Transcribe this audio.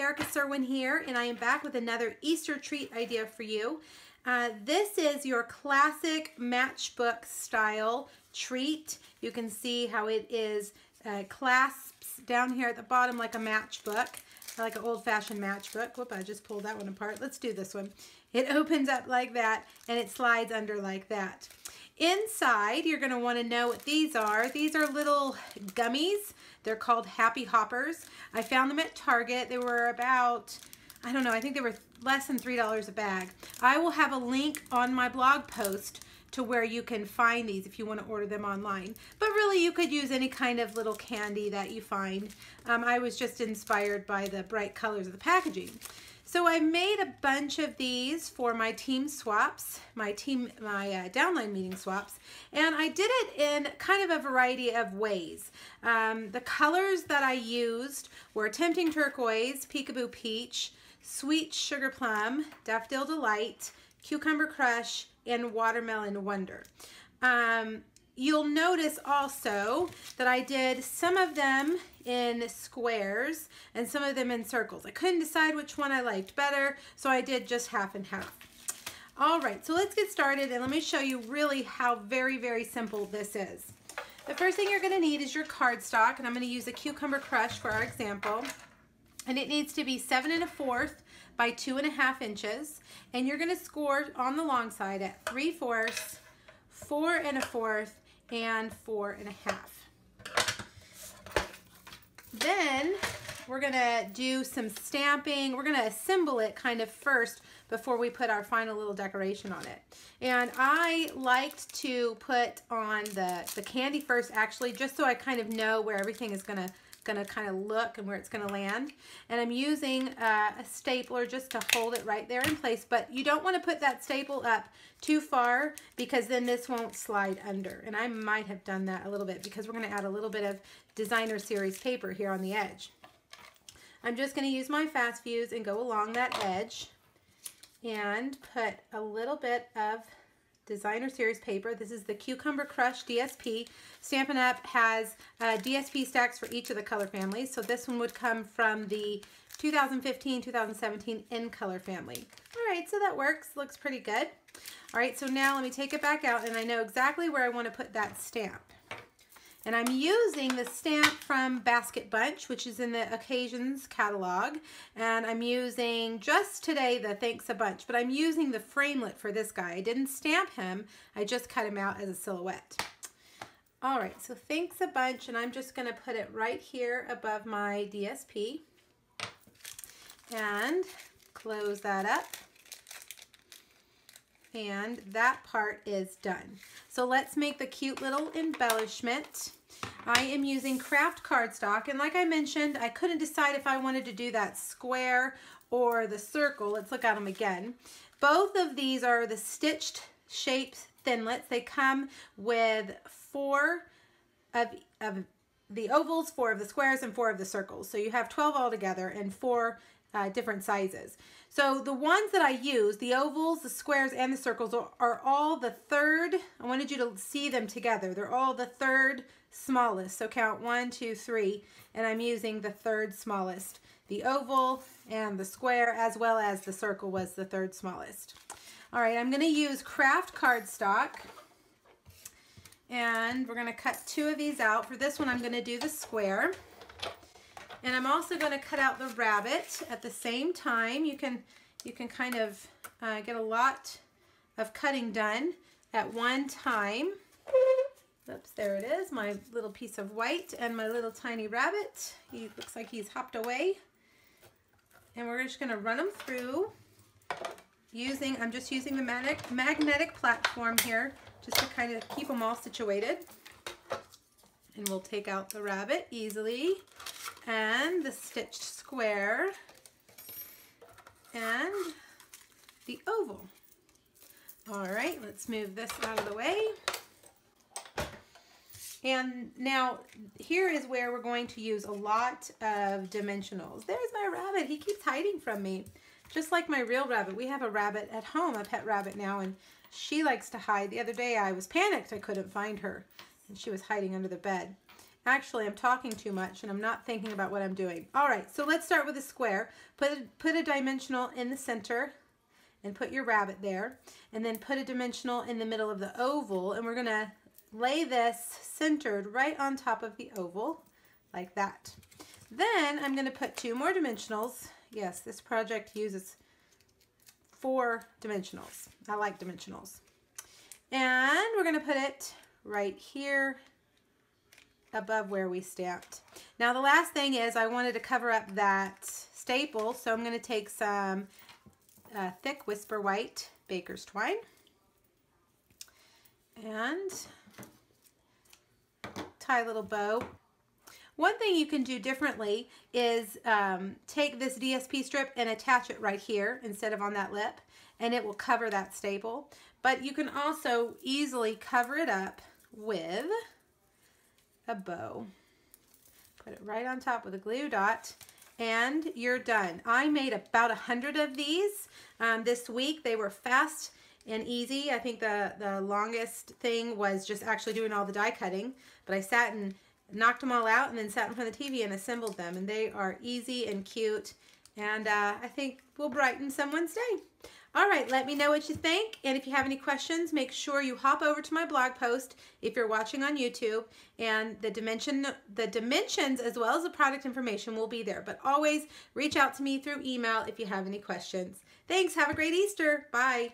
Erica Serwin here, and I am back with another Easter treat idea for you. This is your classic matchbook style treat. You can see how it is clasps down here at the bottom like a matchbook, like an old-fashioned matchbook. Whoop, I just pulled that one apart. Let's do this one. It opens up like that, and it slides under like that. Inside, you're going to want to know what these are. These are little gummies. They're called Happy Hoppers. I found them at Target. They were about, I don't know, I think they were less than $3 a bag. I will have a link on my blog post to where you can find these if you want to order them online. But really, you could use any kind of little candy that you find. I was just inspired by the bright colors of the packaging. So I made a bunch of these for my team swaps, my downline meeting swaps, and I did it in kind of a variety of ways. The colors that I used were Tempting Turquoise, Peekaboo Peach, Sweet Sugar Plum, Daffodil Delight, Cucumber Crush, and Watermelon Wonder. You'll notice also that I did some of them in squares and some of them in circles. I couldn't decide which one I liked better, so I did just half and half. All right, so let's get started and let me show you really how very, very simple this is. The first thing you're gonna need is your cardstock, and I'm gonna use a Cucumber Crush for our example. And it needs to be 7 1/4 by 2 1/2 inches. And you're gonna score on the long side at 3/4, 4 1/4, and 4 1/2. Then we're gonna do some stamping. We're gonna assemble it kind of first before we put our final little decoration on it. And I liked to put on the candy first, actually, just so I kind of know where everything is gonna kind of look and where it's gonna land. And I'm using a stapler just to hold it right there in place, but you don't want to put that staple up too far because then this won't slide under. And I might have done that a little bit because we're gonna add a little bit of designer series paper here on the edge. I'm just gonna use my fast fuse and go along that edge and put a little bit of designer series paper. This is the Cucumber Crush DSP. Stampin' Up! Has DSP stacks for each of the color families. So this one would come from the 2015-2017 in color family. All right, so that works, looks pretty good. All right, so now let me take it back out and I know exactly where I want to put that stamp. And I'm using the stamp from Basket Bunch, which is in the Occasions catalog. And I'm using just today the Thanks a Bunch, but I'm using the framelit for this guy. I didn't stamp him, I just cut him out as a silhouette. All right, so Thanks a Bunch, and I'm just gonna put it right here above my DSP. And close that up. And that part is done. So let's make the cute little embellishment. I am using craft cardstock, and like I mentioned, I couldn't decide if I wanted to do that square or the circle. Let's look at them again. Both of these are the stitched shaped thinlits. They come with 4 of the ovals, 4 of the squares, and 4 of the circles. So you have 12 altogether and 4 different sizes. So the ones that I use, the ovals, the squares, and the circles are all the third. I wanted you to see them together. They're all the third smallest. So count 1, 2, 3, and I'm using the third smallest. The oval and the square as well as the circle was the third smallest. All right, I'm going to use craft cardstock, and we're going to cut 2 of these out. For this one, I'm going to do the square. And I'm also going to cut out the rabbit at the same time. You can kind of get a lot of cutting done at one time. Oops, there it is, my little piece of white and my little tiny rabbit. He looks like he's hopped away. And we're just going to run them through I'm just using the magnetic platform here just to kind of keep them all situated. And we'll take out the rabbit easily, and the stitched square, and the oval. All right, let's move this out of the way. And now here is where we're going to use a lot of dimensionals. There's my rabbit. He keeps hiding from me, just like my real rabbit. We have a rabbit at home, a pet rabbit now, and she likes to hide. The other day I was panicked I couldn't find her, and she was hiding under the bed. Actually, I'm talking too much and I'm not thinking about what I'm doing. All right, so let's start with a square. Put a dimensional in the center and put your rabbit there. And then put a dimensional in the middle of the oval. And we're going to lay this centered right on top of the oval, like that. Then I'm going to put 2 more dimensionals. Yes, this project uses 4 dimensionals. I like dimensionals. And we're going to put it right here above where we stamped. Now the last thing is I wanted to cover up that staple, so I'm going to take some thick Whisper White baker's twine and tie a little bow. One thing you can do differently is take this DSP strip and attach it right here instead of on that lip, and it will cover that staple. But you can also easily cover it up with a bow. Put it right on top with a glue dot and you're done. I made about 100 of these this week. They were fast and easy. I think the longest thing was just actually doing all the die cutting, but I sat and knocked them all out and then sat in front of the TV and assembled them, and they are easy and cute, and I think will brighten someone's day. All right, let me know what you think, and if you have any questions, make sure you hop over to my blog post if you're watching on YouTube, and the dimensions as well as the product information will be there. But always reach out to me through email if you have any questions. Thanks. Have a great Easter. Bye.